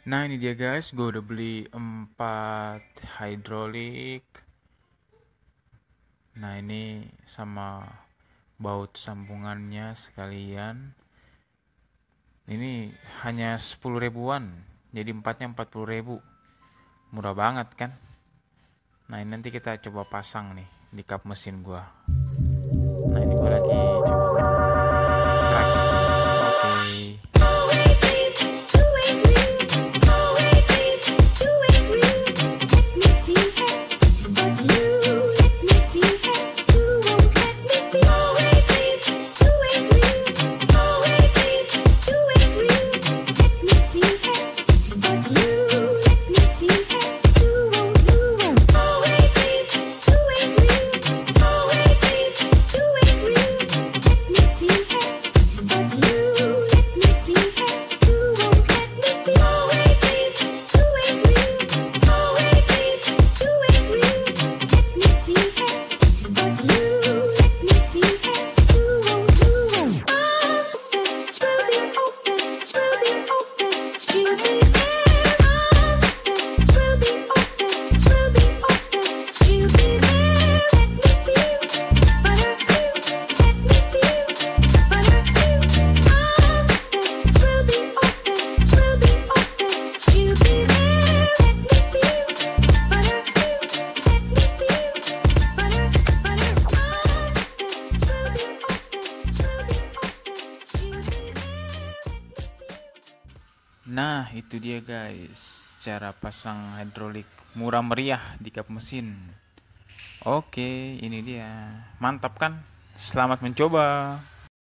Nah ini dia guys, gue udah beli 4 hidrolik. Nah ini sama baut sambungannya sekalian. Ini hanya 10 ribuan, jadi empatnya 40 ribu. Murah banget kan. Nah ini nanti kita coba pasang nih di kap mesin gua. Nah ini gua lagi coba rakit. Oke. Nah itu dia guys, cara pasang hidrolik murah meriah di kap mesin. Oke, ini dia. Mantap kan? Selamat mencoba.